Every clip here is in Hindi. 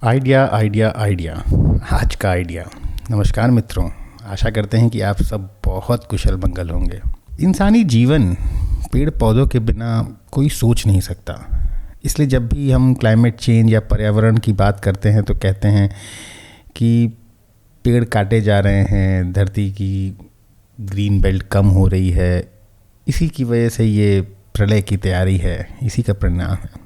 आइडिया आइडिया आइडिया आज का आइडिया। नमस्कार मित्रों, आशा करते हैं कि आप सब बहुत कुशल मंगल होंगे। इंसानी जीवन पेड़ पौधों के बिना कोई सोच नहीं सकता। इसलिए जब भी हम क्लाइमेट चेंज या पर्यावरण की बात करते हैं तो कहते हैं कि पेड़ काटे जा रहे हैं, धरती की ग्रीन बेल्ट कम हो रही है, इसी की वजह से ये प्रलय की तैयारी है, इसी का परिणाम है।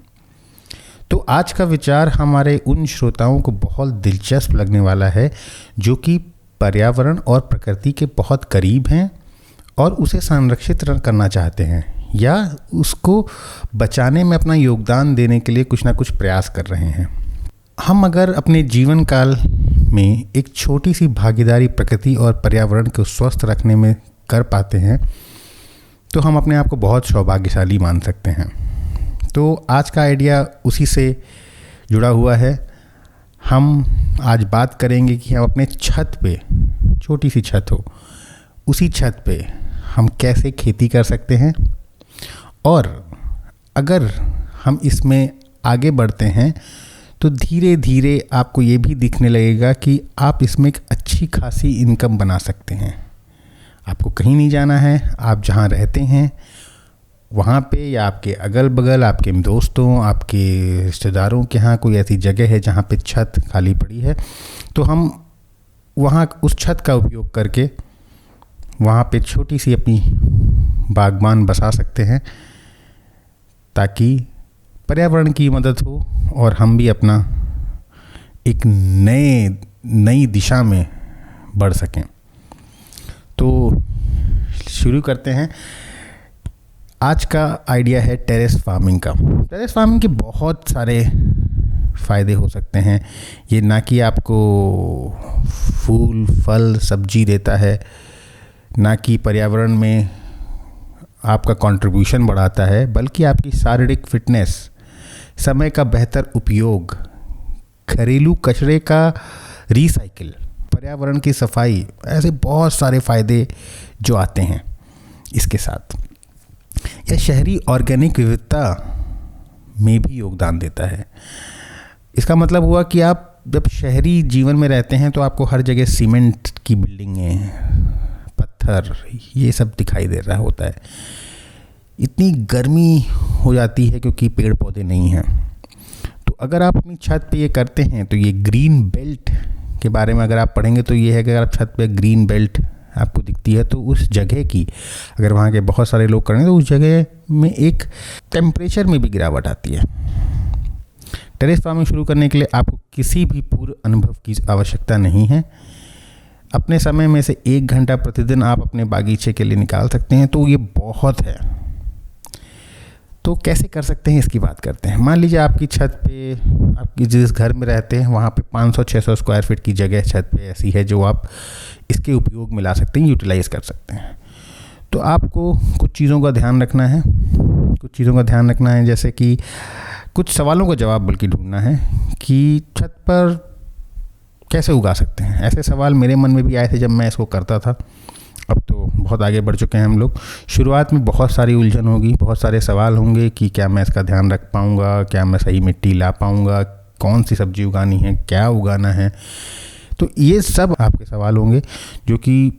तो आज का विचार हमारे उन श्रोताओं को बहुत दिलचस्प लगने वाला है जो कि पर्यावरण और प्रकृति के बहुत करीब हैं और उसे संरक्षित करना चाहते हैं या उसको बचाने में अपना योगदान देने के लिए कुछ ना कुछ प्रयास कर रहे हैं। हम अगर अपने जीवन काल में एक छोटी सी भागीदारी प्रकृति और पर्यावरण को स्वस्थ रखने में कर पाते हैं तो हम अपने आप को बहुत सौभाग्यशाली मान सकते हैं। तो आज का आइडिया उसी से जुड़ा हुआ है। हम आज बात करेंगे कि हम अपने छत पे, छोटी सी छत हो, उसी छत पे हम कैसे खेती कर सकते हैं और अगर हम इसमें आगे बढ़ते हैं तो धीरे धीरे आपको ये भी दिखने लगेगा कि आप इसमें एक अच्छी खासी इनकम बना सकते हैं। आपको कहीं नहीं जाना है, आप जहाँ रहते हैं वहाँ पे या आपके अगल बगल, आपके दोस्तों, आपके रिश्तेदारों के यहाँ कोई ऐसी जगह है जहाँ पे छत खाली पड़ी है, तो हम वहाँ उस छत का उपयोग करके वहाँ पे छोटी सी अपनी बागबान बसा सकते हैं ताकि पर्यावरण की मदद हो और हम भी अपना एक नई दिशा में बढ़ सकें। तो शुरू करते हैं। आज का आइडिया है टेरेस फार्मिंग का। टेरेस फार्मिंग के बहुत सारे फ़ायदे हो सकते हैं। ये ना कि आपको फूल फल सब्जी देता है, ना कि पर्यावरण में आपका कंट्रीब्यूशन बढ़ाता है, बल्कि आपकी शारीरिक फिटनेस, समय का बेहतर उपयोग, घरेलू कचरे का रिसाइकिल, पर्यावरण की सफाई, ऐसे बहुत सारे फ़ायदे जो आते हैं इसके साथ। यह शहरी ऑर्गेनिक विविधता में भी योगदान देता है। इसका मतलब हुआ कि आप जब शहरी जीवन में रहते हैं तो आपको हर जगह सीमेंट की बिल्डिंगें, पत्थर, ये सब दिखाई दे रहा होता है। इतनी गर्मी हो जाती है क्योंकि पेड़ पौधे नहीं हैं। तो अगर आप अपनी छत पे ये करते हैं तो ये ग्रीन बेल्ट के बारे में अगर आप पढ़ेंगे तो ये है कि अगर आप छत पे ग्रीन बेल्ट आपको दिखती है तो उस जगह की, अगर वहाँ के बहुत सारे लोग करें तो उस जगह में एक टेम्परेचर में भी गिरावट आती है। टेरेस फार्मिंग शुरू करने के लिए आपको किसी भी पूर्व अनुभव की आवश्यकता नहीं है। अपने समय में से 1 घंटा प्रतिदिन आप अपने बागीचे के लिए निकाल सकते हैं, तो ये बहुत है। तो कैसे कर सकते हैं इसकी बात करते हैं। मान लीजिए आपकी छत पे, आपकी जिस घर में रहते हैं वहाँ पे 500-600 स्क्वायर फीट की जगह छत पे ऐसी है जो आप इसके उपयोग में ला सकते हैं, यूटिलाइज़ कर सकते हैं। तो आपको कुछ चीज़ों का ध्यान रखना है, जैसे कि कुछ सवालों का जवाब बल्कि ढूंढना है कि छत पर कैसे उगा सकते हैं। ऐसे सवाल मेरे मन में भी आए थे जब मैं इसको करता था। अब तो बहुत आगे बढ़ चुके हैं हम लोग। शुरुआत में बहुत सारी उलझन होगी, बहुत सारे सवाल होंगे कि क्या मैं इसका ध्यान रख पाऊँगा, क्या मैं सही मिट्टी ला पाऊँगा, कौन सी सब्ज़ी उगानी है, क्या उगाना है। तो ये सब आपके सवाल होंगे जो कि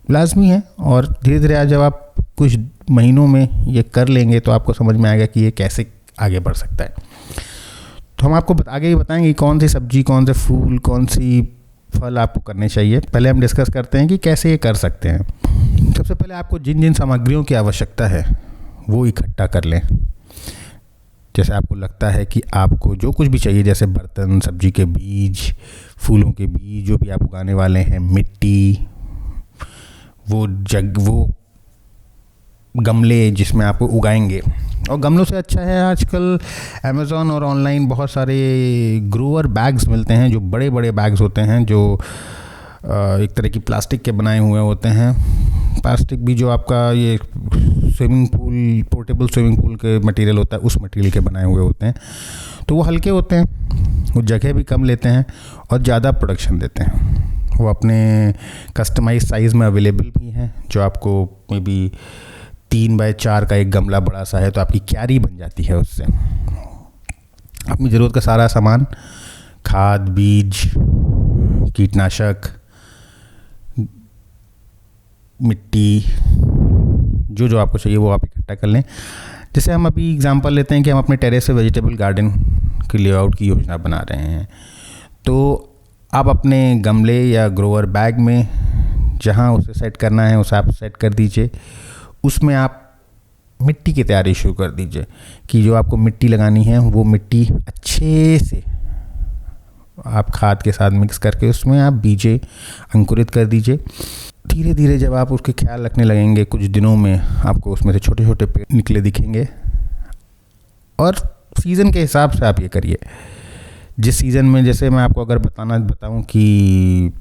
लाजमी है और धीरे धीरे आज जब आप कुछ महीनों में ये कर लेंगे तो आपको समझ में आएगा कि ये कैसे आगे बढ़ सकता है। तो हम आपको आगे ही बताएंगे कौन सी सब्जी, कौन से फूल, कौन सी फल आपको करने चाहिए। पहले हम डिस्कस करते हैं कि कैसे ये कर सकते हैं। सबसे पहले आपको जिन जिन सामग्रियों की आवश्यकता है वो इकट्ठा कर लें। जैसे आपको लगता है कि आपको जो कुछ भी चाहिए, जैसे बर्तन, सब्जी के बीज, फूलों के बीज जो भी आप उगाने वाले हैं, मिट्टी, वो गमले जिसमें आप उगाएंगे। और गमलों से अच्छा है आजकल अमेज़ॉन और ऑनलाइन बहुत सारे ग्रोअर बैग्स मिलते हैं, जो बड़े बड़े बैग्स होते हैं जो एक तरह की प्लास्टिक के बनाए हुए होते हैं। प्लास्टिक भी जो आपका ये swimming pool, portable swimming pool के मटेरियल होता है, उस मटेरियल के बनाए हुए होते हैं। तो वो हल्के होते हैं, वो जगह भी कम लेते हैं और ज़्यादा प्रोडक्शन देते हैं। वो अपने कस्टमाइज साइज़ में अवेलेबल भी हैं, जो आपको मे बी 3 बाय 4 का एक गमला बड़ा सा है तो आपकी क्यारी बन जाती है उससे। अपनी ज़रूरत का सारा सामान खाद, बीज, कीटनाशक, मिट्टी, जो जो आपको चाहिए वो आप इकट्ठा कर लें। जैसे हम अभी एग्जांपल लेते हैं कि हम अपने टेरेस पे वेजिटेबल गार्डन के लेआउट की योजना बना रहे हैं, तो आप अपने गमले या ग्रोवर बैग में जहाँ उसे सेट करना है उसे आप सेट कर दीजिए। उसमें आप मिट्टी की तैयारी शुरू कर दीजिए कि जो आपको मिट्टी लगानी है वो मिट्टी अच्छे से आप खाद के साथ मिक्स करके उसमें आप बीजे अंकुरित कर दीजिए। धीरे धीरे जब आप उसके ख्याल रखने लगेंगे, कुछ दिनों में आपको उसमें से छोटे छोटे पेड़ निकले दिखेंगे। और सीज़न के हिसाब से आप ये करिए। जिस सीज़न में, जैसे मैं आपको अगर बताऊं कि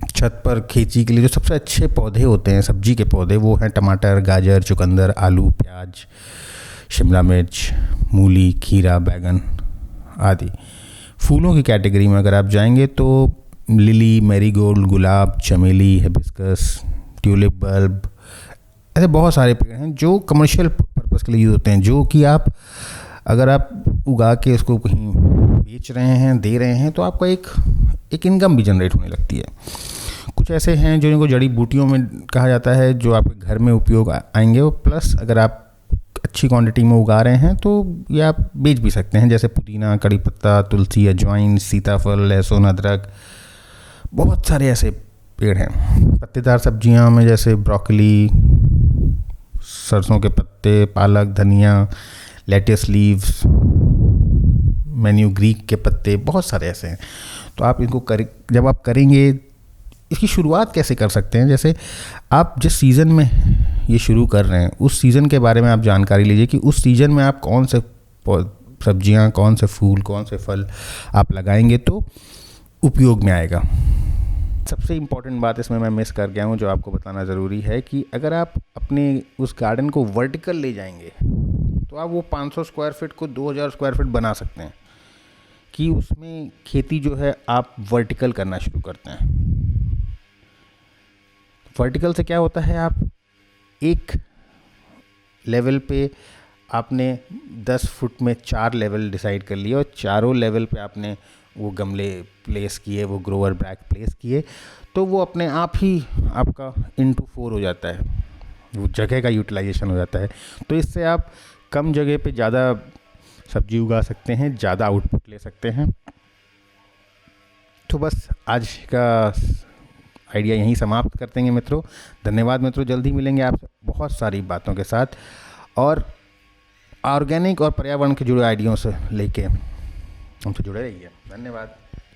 छत पर खेती के लिए जो सबसे अच्छे पौधे होते हैं, सब्जी के पौधे, वो हैं टमाटर, गाजर, चुकंदर, आलू, प्याज, शिमला मिर्च, मूली, खीरा, बैगन आदि। फूलों की कैटेगरी में अगर आप जाएंगे तो लिली, मैरीगोल्ड, गुलाब, चमेली, हिबिस्कस, ट्यूलिप बल्ब, ऐसे बहुत सारे पेड़ हैं जो कमर्शियल पर्पस के लिए यूज़ होते हैं, जो कि आप अगर आप उगा के इसको कहीं बेच रहे हैं, दे रहे हैं, तो आपका एक इनकम भी जनरेट होने लगती है। कुछ ऐसे हैं जो इनको जड़ी बूटियों में कहा जाता है, जो आपके घर में उपयोग आएंगे। वो प्लस अगर आप अच्छी क्वांटिटी में उगा रहे हैं तो ये आप बेच भी सकते हैं, जैसे पुदीना, कड़ी पत्ता, तुलसी, अजवाइन, सीताफल, लहसुन, अदरक, बहुत सारे ऐसे पेड़ हैं। पत्तेदार सब्जियां में जैसे ब्रोकली, सरसों के पत्ते, पालक, धनिया, लेट्स लीव्स, मेन्यूग्रीक के पत्ते, बहुत सारे ऐसे हैं। तो आप इनको जब आप करेंगे, इसकी शुरुआत कैसे कर सकते हैं? जैसे आप जिस सीज़न में ये शुरू कर रहे हैं उस सीज़न के बारे में आप जानकारी लीजिए कि उस सीज़न में आप कौन से सब्जियां, कौन से फूल, कौन से फल आप लगाएंगे तो उपयोग में आएगा। सबसे इम्पॉर्टेंट बात इसमें मैं मिस कर गया हूँ, जो आपको बताना ज़रूरी है, कि अगर आप अपने उस गार्डन को वर्टिकल ले जाएंगे तो आप वो 500 स्क्वायर फीट को 2000 स्क्वायर फीट बना सकते हैं, कि उसमें खेती जो है आप वर्टिकल करना शुरू करते हैं। वर्टिकल से क्या होता है, आप एक लेवल पे आपने 10 फुट में 4 लेवल डिसाइड कर लिए और चारों लेवल पे आपने वो गमले प्लेस किए, वो ग्रोवर बैग प्लेस किए, तो वो अपने आप ही आपका इंटू 4 हो जाता है, वो जगह का यूटिलाइजेशन हो जाता है। तो इससे आप कम जगह पे ज़्यादा सब्जी उगा सकते हैं, ज़्यादा आउटपुट ले सकते हैं। तो बस आज का आइडिया यहीं समाप्त करते हैं मित्रों। धन्यवाद मित्रों, जल्दी मिलेंगे आपसे बहुत सारी बातों के साथ, और ऑर्गेनिक और पर्यावरण के जुड़े आइडियों से लेके हमसे जुड़े रहिए। धन्यवाद।